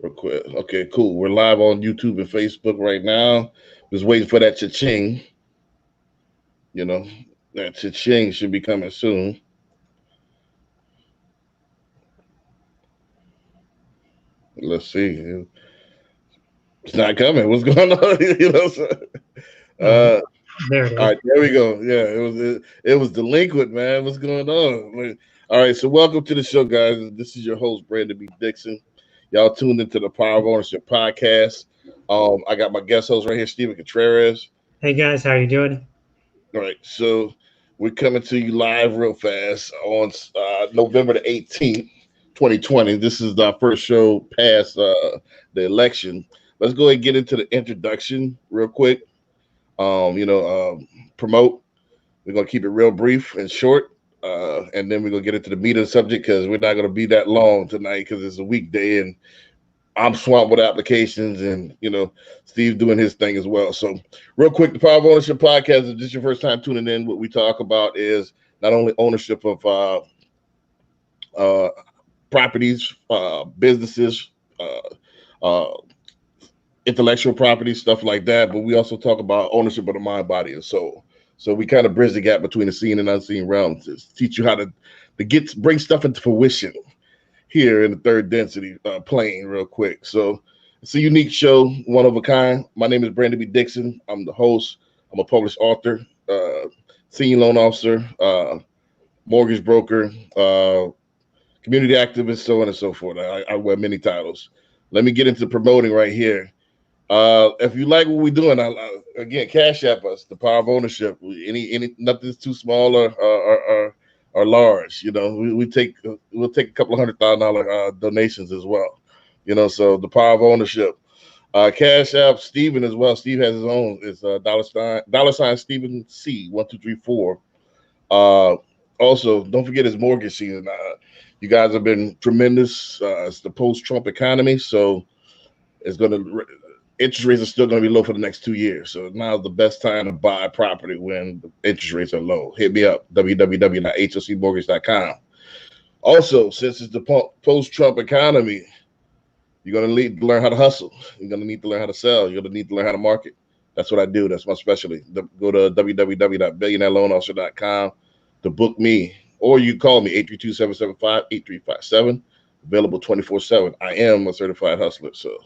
Real quick. Okay, cool. We're live on YouTube and Facebook right now. Just waiting for that cha-ching. You know, that cha-ching should be coming soon. Let's see. It's not coming. What's going on? So, Oh, uh, there it all is. right, there we go. Yeah, it was delinquent, man. What's going on? All right, so welcome to the show, guys. This is your host, Brandon B. Dixon. Y'all tuned into the Power of Ownership podcast. I got my guest host right here, Stephen Contreras. Hey guys, how are you doing? All right, so we're coming to you live real fast on November the 18th, 2020. This is our first show past the election. Let's go ahead and get into the introduction real quick. Promote. We're gonna keep it real brief and short, and then we're gonna get into the meat of the subject because we're not gonna be that long tonight because it's a weekday and I'm swamped with applications, and Steve doing his thing as well. So, real quick, the Power of Ownership podcast. If this is your first time tuning in, what we talk about is not only ownership of uh, properties, businesses, uh, intellectual property, stuff like that, but we also talk about ownership of the mind, body, and soul. So we kind of bridge the gap between the seen and unseen realms to teach you how to bring stuff into fruition here in the third density plane real quick. So it's a unique show, one of a kind. My name is Brandon B. Dixon. I'm the host. I'm a published author, senior loan officer, mortgage broker, community activist, so on and so forth. I wear many titles. Let me get into promoting right here. If you like what we're doing, again, cash app us, the Power of Ownership. Any nothing's too small or large. We'll take a couple of $100,000 donations as well. So the Power of Ownership. Cash app Steven as well. Steve has his own. It's dollar sign Steven C 1234. Also, don't forget his mortgage season. You guys have been tremendous. It's the post-Trump economy, so it's going to interest rates are still going to be low for the next 2 years. So now's the best time to buy property when the interest rates are low. Hit me up, www.hocmortgage.com. Also, since it's the post-Trump economy, you're going to need to learn how to hustle. You're going to need to learn how to sell. You're going to need to learn how to market. That's what I do. That's my specialty. Go to www.billionaireloanofficer.com to book me, or you call me 832-775-8357. Available 24/7. I am a certified hustler, so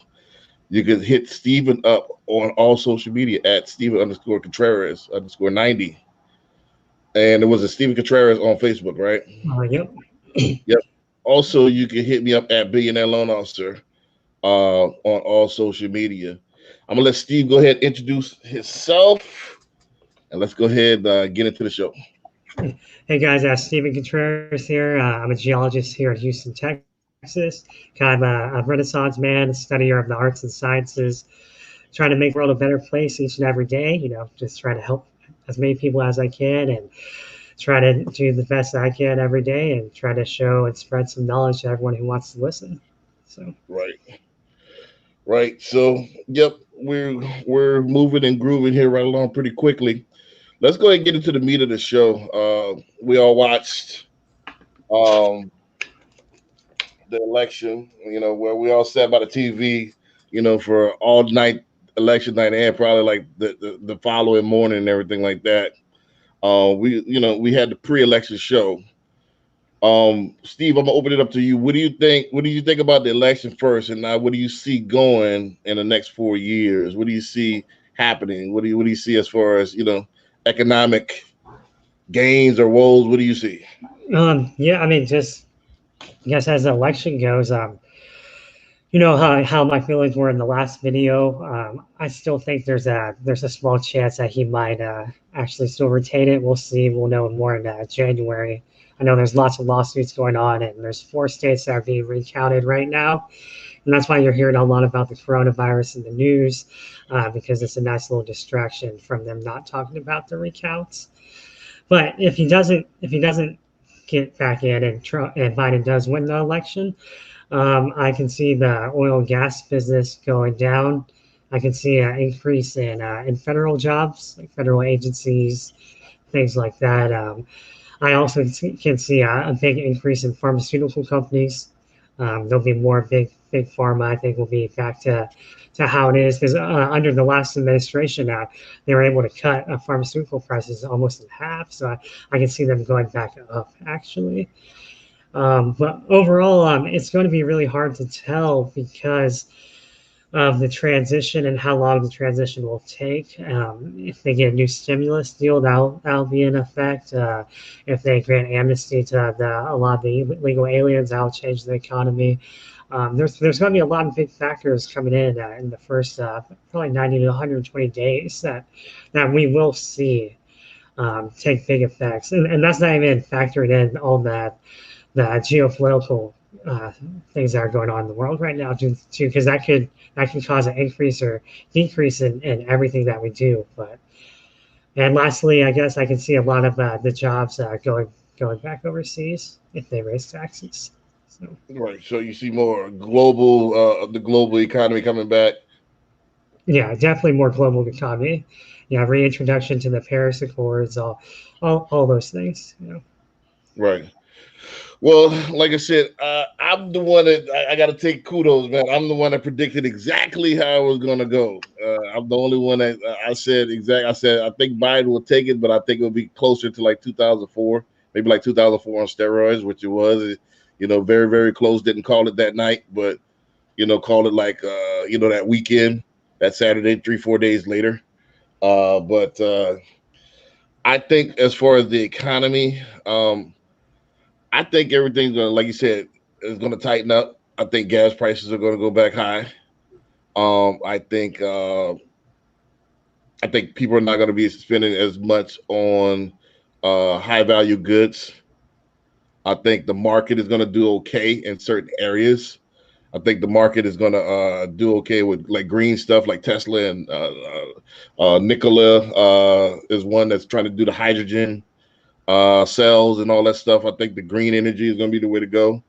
you can hit Steven up on all social media at Steven_Contreras_90. And it was a Steven Contreras on Facebook, right? Yep. Yep. Also, you can hit me up at Billionaire Loan Officer on all social media. I'm going to let Steve go ahead and introduce himself. And let's go ahead and get into the show. Hey guys, Stephen Contreras here. I'm a geologist here in Houston, Texas. Kind of a Renaissance man, a studier of the arts and sciences, trying to make the world a better place each and every day. Just trying to help as many people as I can and try to do the best I can every day and try to show and spread some knowledge to everyone who wants to listen. So Right. So, yep, we're moving and grooving here right along pretty quickly. Let's go ahead and get into the meat of the show. We all watched the election, where we all sat by the TV, for all night election night and probably like the following morning and everything like that. We had the pre-election show. Steve, I'm gonna open it up to you. What do you think? What do you think about the election first, and now what do you see going in the next 4 years? What do you see happening? What do you see as far as economic gains or woes? What do you see? yeah, I mean, just I guess as the election goes, how my feelings were in the last video. I still think there's a small chance that he might actually still retain it. We'll see. We'll know more in January. I know there's lots of lawsuits going on, and there's 4 states that are being recounted right now, and that's why you're hearing a lot about the coronavirus in the news, because it's a nice little distraction from them not talking about the recounts. But if he doesn't get back in and Biden does win the election, I can see the oil and gas business going down. I can see an increase in federal jobs, like federal agencies, things like that. I also can see a big increase in pharmaceutical companies. There'll be more big pharma. I think will be back to how it is because under the last administration, they were able to cut pharmaceutical prices almost in half. So I can see them going back up actually. But overall, it's going to be really hard to tell because of the transition and how long the transition will take. If they get a new stimulus deal, that'll be in effect. If they grant amnesty to a lot of the illegal aliens, that'll change the economy. There's going to be a lot of big factors coming in the first probably 90 to 120 days that we will see take big effects, and that's not even factoring in all the geopolitical things that are going on in the world right now, too, because that can cause an increase or decrease in everything that we do. And lastly, I guess I can see a lot of the jobs going back overseas if they raise taxes. So. Right. So you see more global, the global economy coming back. Yeah, definitely more global economy. Yeah, reintroduction to the Paris Accords, all those things. You know. Right. Well, like I said, I'm the one that I got to take kudos, man. I'm the one that predicted exactly how it was going to go. I'm the only one that I said I said I think Biden will take it, but I think it'll be closer to like 2004, maybe like 2004 on steroids, which it was. Very, very close. Didn't call it that night, but called it like that weekend, that Saturday, 3-4 days later. But I think as far as the economy, I think everything's gonna, like you said, is gonna tighten up. I think gas prices are gonna go back high. I think people are not gonna be spending as much on high value goods. I think the market is gonna do okay in certain areas. I think the market is gonna do okay with like green stuff, like Tesla and Nikola is one that's trying to do the hydrogen cells and all that stuff. I think the green energy is going to be the way to go.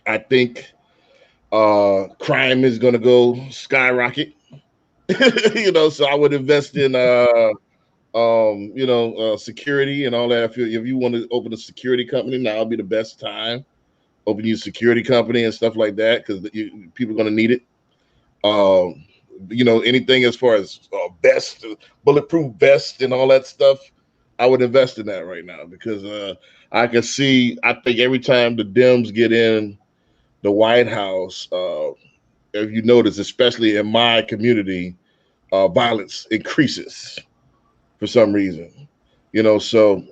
I think crime is going to go skyrocket. So I would invest in security and all that. If you want to open a security company, now would be the best time. Open your security company and stuff like that because people are going to need it. Anything as far as best, bulletproof vest and all that stuff, I would invest in that right now because I think every time the Dems get in the White House, if you notice, especially in my community, violence increases for some reason. So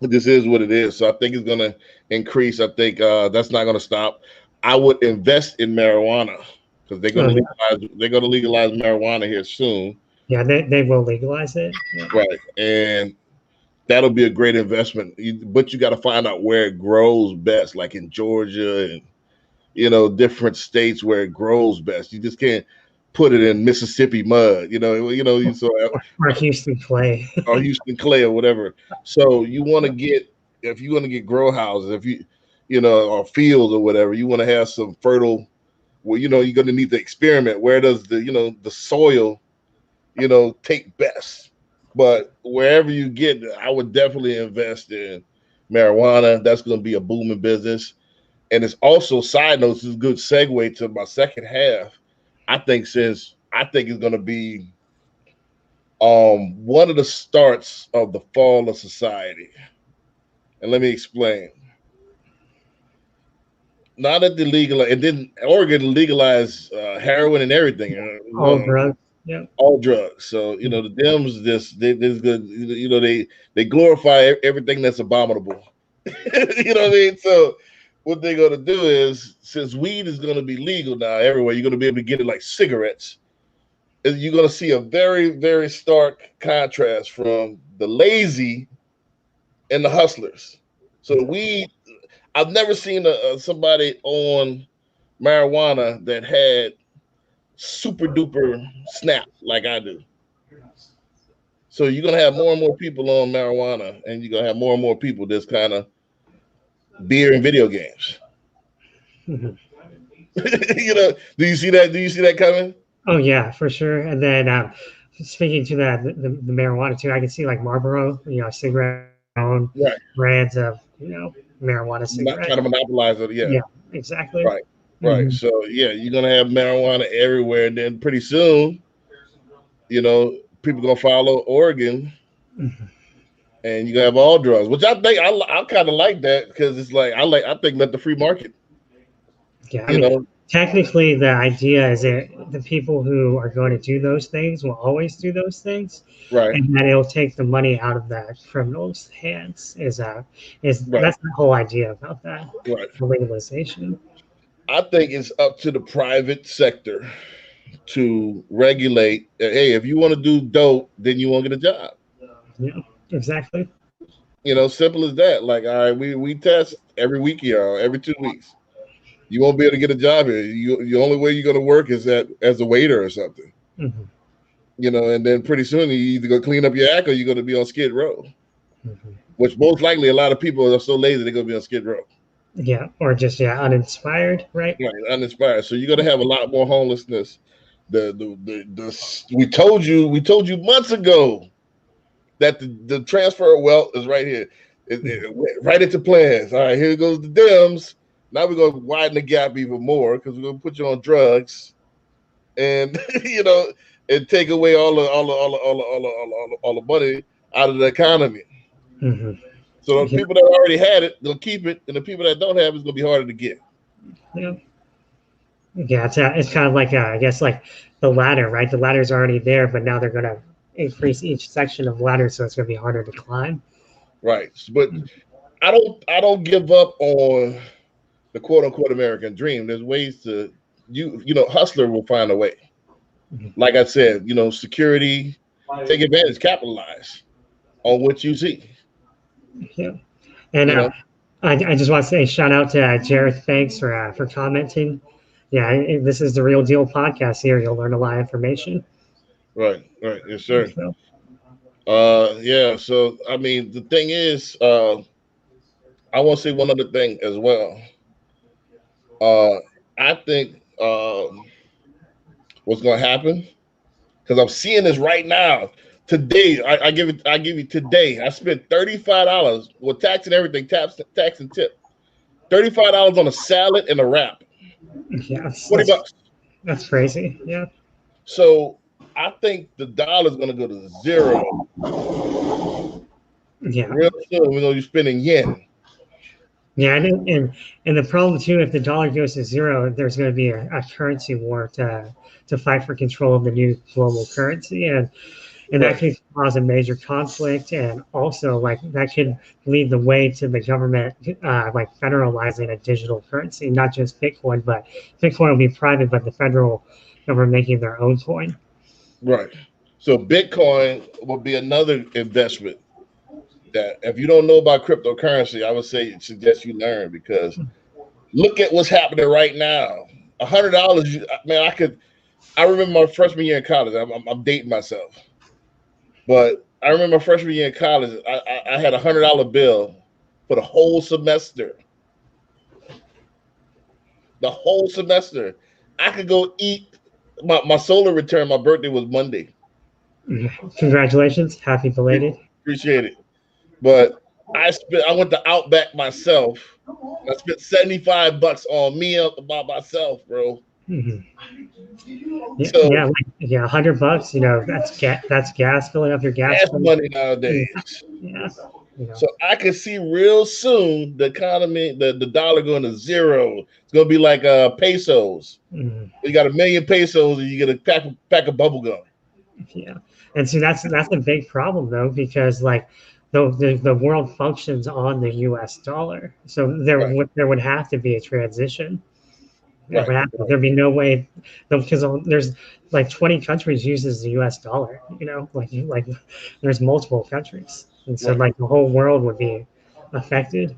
this is what it is. So I think it's going to increase. I think that's not going to stop. I would invest in marijuana. Because they're going to legalize marijuana here soon. Yeah, they will legalize it. Yeah. Right, and that'll be a great investment. But you got to find out where it grows best, like in Georgia and different states where it grows best. You just can't put it in Mississippi mud, or Houston clay, or Houston clay or whatever. So you want to get grow houses, or fields or whatever, you want to have some fertile. Well, you're going to need to experiment. Where does the soil, take best? But wherever you get, I would definitely invest in marijuana. That's going to be a booming business. And it's also, side notes, is a good segue to my second half. I think it's going to be one of the starts of the fall of society. And let me explain. Now that they legalize, and then Oregon legalized heroin and everything. All drugs. Yeah. All drugs. So the Dems good. They glorify everything that's abominable. You know what I mean? So what they're gonna do is, since weed is gonna be legal now everywhere, you're gonna be able to get it like cigarettes. You're gonna see a very, very stark contrast from the lazy and the hustlers. So the weed. I've never seen somebody on marijuana that had super duper snap like I do. So you're going to have more and more people on marijuana, and you're going to have more and more people that's kind of beer and video games. Do you see that? Do you see that coming? Oh yeah, for sure. And then speaking to that, the marijuana too, I can see like Marlboro, cigarette brands of, marijuana not cigarette. trying to monopolize it. Yeah, Yeah, exactly. right, right. Mhm. So yeah, you're gonna have marijuana everywhere, and then pretty soon, people gonna follow Oregon, Mhm. and you gonna have all drugs. Which I think I kind of like that because it's like I think let the free market. Yeah, I You mean, know, technically, the idea is that the people who are going to do those things will always do those things, right, and that it'll take the money out of the criminals' hands. Is right, that's the whole idea about that right. the legalization. I think it's up to the private sector to regulate. Hey, if you want to do dope, then you won't get a job. Yeah, exactly. Simple as that. Like, all right, we test every week, every 2 weeks. You won't be able to get a job here. The only way you're going to work is as a waiter or something. Hmm. And then pretty soon you either go clean up your act or you're going to be on Skid Row. Hmm. Which most likely a lot of people are so lazy they're going to be on Skid Row. Yeah, or just uninspired, right? Right, uninspired. So you're going to have a lot more homelessness. We told you months ago that the transfer of wealth is right here. It went right into plans. All right, here goes the Dems. Now we're gonna widen the gap even more because we're gonna put you on drugs, and and take away all the money out of the economy. Hmm. So the Yeah, people that already had it, they'll keep it, and the people that don't have it, it's gonna be harder to get. yeah, yeah. It's kind of like I guess like the ladder, right? The ladder's already there, but now they're gonna increase each section of ladder, so it's gonna be harder to climb. Right, but I don't give up on the quote unquote American dream. There's ways to hustler will find a way. Mhm. Like I said, security, take advantage, capitalize on what you see. Yeah, and You know, I just want to say shout out to Jared. Thanks for commenting. Yeah, this is the Real Deal podcast. Here, you'll learn a lot of information. right, right, yes, sir. So, Yeah. So I mean, the thing is, I want to say one other thing as well. Uh, I think what's going to happen because I'm seeing this right now. Today, I give you today. I spent $35 with tax and everything, tax and tip. $35 on a salad and a wrap. yeah, 20 bucks. that's crazy. Yeah. So I think the dollar is going to go to zero Yeah. real soon. We're going to be spending yen. Yeah, and the problem too, if the dollar goes to zero, there's going to be a currency war to fight for control of the new global currency, and that Right, could cause a major conflict, and also like that could lead the way to the government like federalizing a digital currency, not just Bitcoin, but Bitcoin will be private, but the federal government making their own coin. right. So Bitcoin will be another investment that if you don't know about cryptocurrency, I would suggest you learn because look at what's happening right now. $100, man, I remember my freshman year in college. I'm dating myself, but I remember my freshman year in college. I had $100 bill for the whole semester. The whole semester. I could go eat my solar return. My birthday was Monday. Congratulations, happy belated. Appreciate it. But I went to Outback myself. I spent $75 on me by myself, bro. Mhm. Yeah, So yeah, yeah, $100. You know, that's gas filling up your gas that's tank. money Yeah, nowadays. yeah, you know, So I can see real soon the economy, the dollar going to zero. It's gonna be like pesos. mm, You got 1,000,000 pesos and you get a pack of bubble gum. yeah. And see, that's a big problem though, because like the world functions on the U.S. dollar, so Right, there would have to be a transition. There right, would have to, there'd be no way, no, because there's like 20 countries uses the U.S. dollar. You know, like there's multiple countries, and so right, like the whole world would be affected.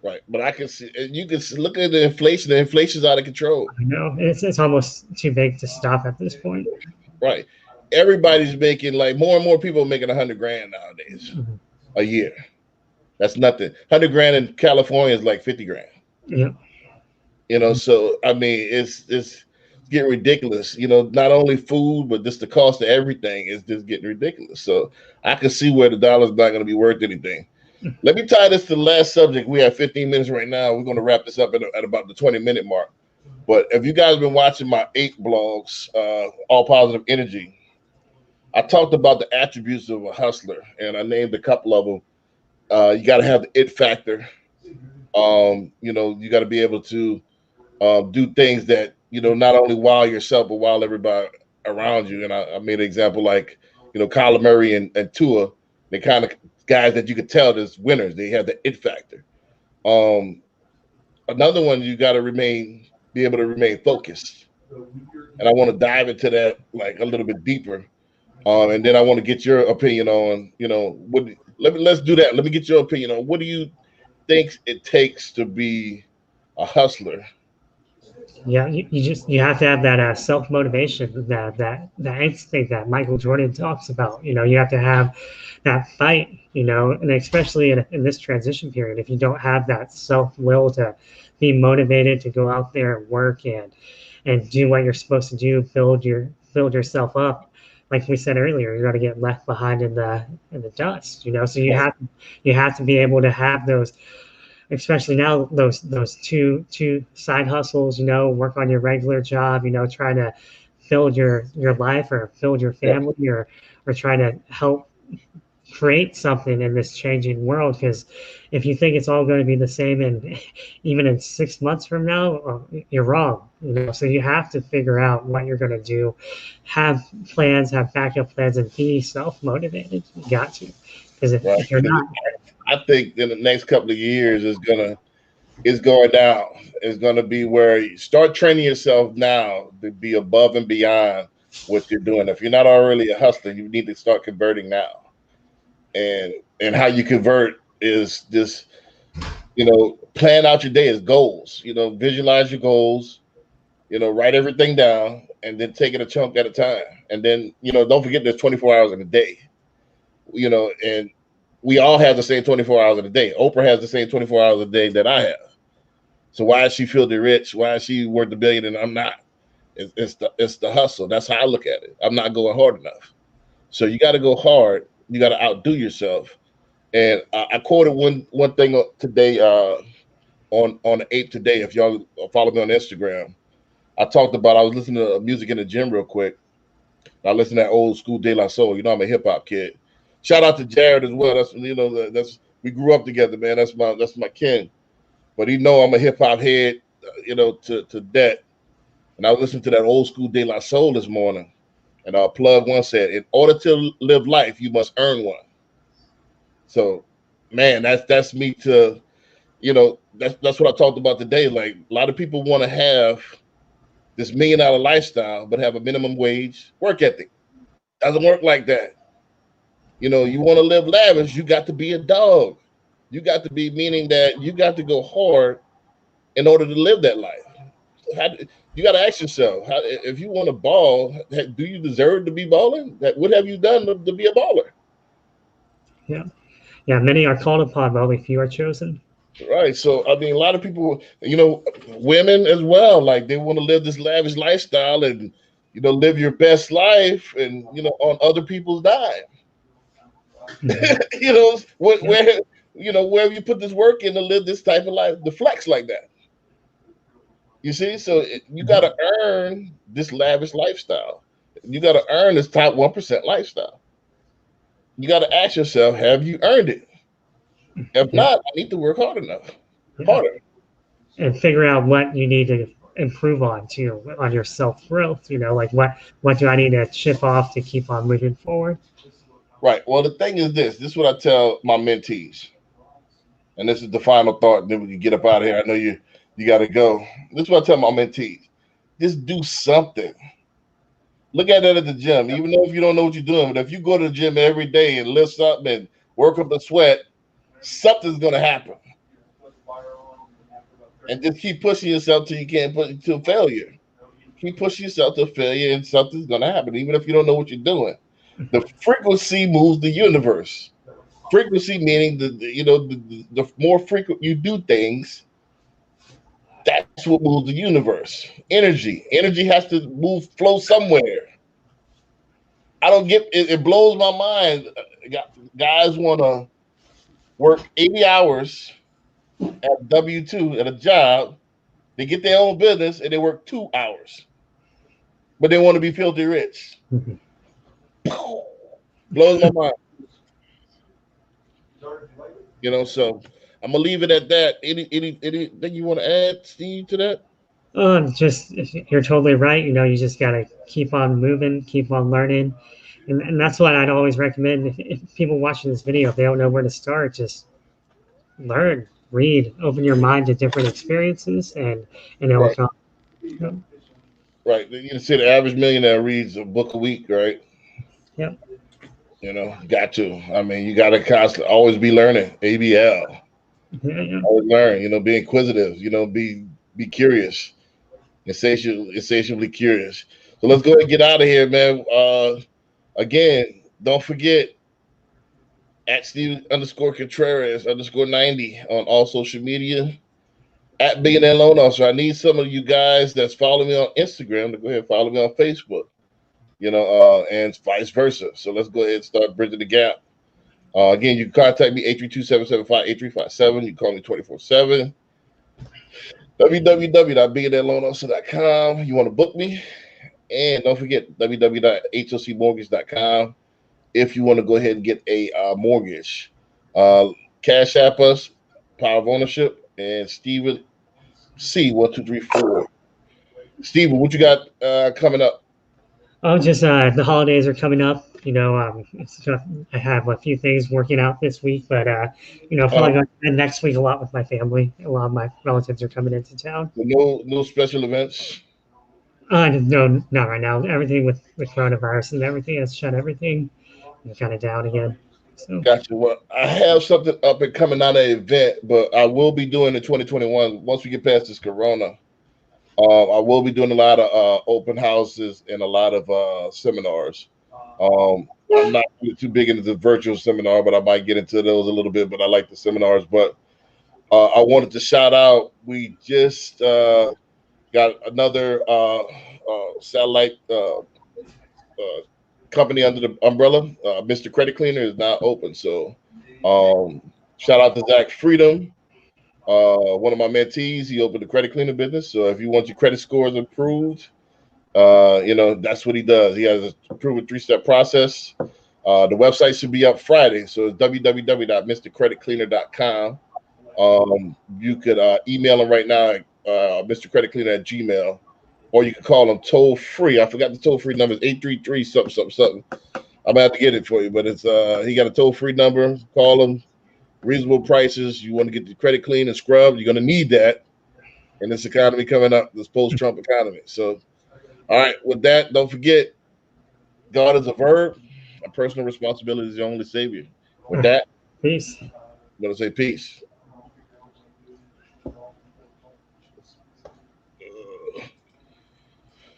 right. But I can see you can look at the inflation. The inflation's out of control. You know, it's almost too big to stop at this point. Right. Everybody's making like more and more people are making 100 grand nowadays Mhm. a year. That's nothing. 100 grand in California is like 50 grand. Yeah. So I mean, it's getting ridiculous. Not only food, but just the cost of everything is just getting ridiculous. So I can see where the dollar's not going to be worth anything. Let me tie this to the last subject. We have 15 minutes right now. We're going to wrap this up at about the 20-minute mark. But if you guys have been watching my 8 blogs, All Positive Energy, I talked about the attributes of a hustler, and I named a couple of them. You got to have the it factor. You got to be able to do things that, not only wow yourself, but wow everybody around you. And I made an example like, Kyler Murray and Tua, they kind of guys that you could tell as winners. They have the it factor. Um, Another one, you got to be able to remain focused. And I want to dive into that like a little bit deeper. And then I want to get your opinion on, let's do that. Let me get your opinion on what do you think it takes to be a hustler? Yeah, you have to have that self motivation, that instinct that Michael Jordan talks about. You have to have that fight. And especially in this transition period, if you don't have that self will to be motivated to go out there and work and do what you're supposed to do, build yourself up. Like we said earlier, you're going to get left behind in the dust. So you have to be able to have those, especially now, those two side hustles, work on your regular job, trying to build your life or build your Yeah. family, or trying to help create something in this changing world. Because if you think it's all going to be the same even in 6 months from now, you're wrong. So you have to figure out what you're going to do, have plans, have backup plans, and be self-motivated. You got to, because Right. if you're not. I think in the next couple of years it's going down. It's gonna be where you start training yourself now to be above and beyond what you're doing. If you're not already a hustler, you need to start converting now. And how you convert is just, plan out your day as goals. Visualize your goals, write everything down and then take it a chunk at a time. And then, don't forget there's 24 hours in a day. And we all have the same 24 hours in a day. Oprah has the same 24 hours a day that I have. So why is she filthy rich? Why is she worth $1 billion and I'm not? It's the hustle. That's how I look at it. I'm not going hard enough. So you got to go hard. You got to outdo yourself. And I quoted one thing today on the 8th today. If y'all follow me on Instagram, I talked about I was listening to music in the gym real quick. I listened to that old school De La Soul. I'm a hip hop kid. Shout out to Jared as well. That's we grew up together, man. That's my kin. But I'm a hip hop head, to that. And I was listening to that old school De La Soul this morning. And Plug One said, in order to live life, you must earn one. So, man, that's me to, that's what I talked about today. Like a lot of people want to have this $1 million lifestyle, but have a minimum wage work ethic. Doesn't work like that. You want to live lavish, you got to be a dog. You got to be, meaning that you got to go hard in order to live that life. You got to ask yourself, if you want to ball, do you deserve to be balling? What have you done to be a baller? Yeah. Yeah, many are called upon, but only few are chosen. Right. So, I mean, a lot of people, women as well, like they want to live this lavish lifestyle and, live your best life and, on other people's dime. Where you put this work in to live this type of life, the flex like that. You see, so you got to earn this lavish lifestyle. You got to earn this top 1% lifestyle. You got to ask yourself, have you earned it? If not, I need to work hard enough, harder, and figure out what you need to improve on too, on your self growth. Like what do I need to chip off to keep on moving forward? Right. Well, the thing is this is what I tell my mentees, and this is the final thought, and then we can get up out of here. I know you got to go. This is what I tell my mentees. Just do something. Look at that at the gym, even though if you don't know what you're doing, but if you go to the gym every day and lift up and work up the sweat, something's going to happen. And just keep pushing yourself till you can't put to failure. Keep pushing yourself to failure, and something's going to happen, even if you don't know what you're doing. The frequency moves the universe. Frequency meaning the more frequent you do things, that's what moves the universe. Energy has to flow somewhere. I don't get it. It blows my mind. Guys want to work 80 hours at W-2 at a job. They get their own business and they work 2 hours, but they want to be filthy rich. Blows my mind. So I'm gonna leave it at that. Anything you want to add, Steve, to that? Just you're totally right. You just gotta keep on moving, keep on learning, and that's what I'd always recommend. If people watching this video, if they don't know where to start, just learn, read, open your mind to different experiences, and it will Right. come. Right. You say the average millionaire reads a book a week, right? Yep. Got to. I mean, you got to constantly always be learning. ABL. Yeah. Always learn. Be inquisitive. Be curious. Insatiably curious. So let's go ahead and get out of here, man. Again, don't forget at Steve_Contreras_90 on all social media. At Billionaire Loan Officer. I need some of you guys that's following me on Instagram to go ahead and follow me on Facebook. And vice versa. So let's go ahead and start bridging the gap. Again, you can contact me 832-775-8357. You can call me 24/7. www.billionaireloanofficer.com. You want to book me? And don't forget www.hocmortgage.com if you want to go ahead and get a mortgage. Cash App us, Power of Ownership, and Steven C1234. Steven, what you got coming up? Oh, just the holidays are coming up. I have a few things working out this week, but probably going to spend next week a lot with my family. A lot of my relatives are coming into town. No special events. No, not right now. Everything with coronavirus and everything has shut everything kind of down again. So. Gotcha. Well, I have something up and coming out of the event, but I will be doing in 2021 once we get past this corona. I will be doing a lot of open houses and a lot of seminars. I'm not really too big into the virtual seminar, but I might get into those a little bit. But I like the seminars. But I wanted to shout out. We just got another satellite company under the umbrella. Mr. Credit Cleaner is now open. So shout out to Zach Freedom. One of my mentees, he opened a credit cleaner business. So if you want your credit scores improved, that's what he does. He has a proven 3-step process. The website should be up Friday. So it's www.mrcreditcleaner.com. You could email him right now at mrcreditcleaner@gmail, or you can call him toll free. I forgot the toll free number is 833 something. I'm gonna have to get it for you, but it's he got a toll free number. Call him. Reasonable prices. You want to get the credit clean and scrubbed, you're going to need that in this economy coming up, this post-Trump economy. So, all right, with that, don't forget, God is a verb. A personal responsibility is the only savior. With that, peace. I'm going to say peace.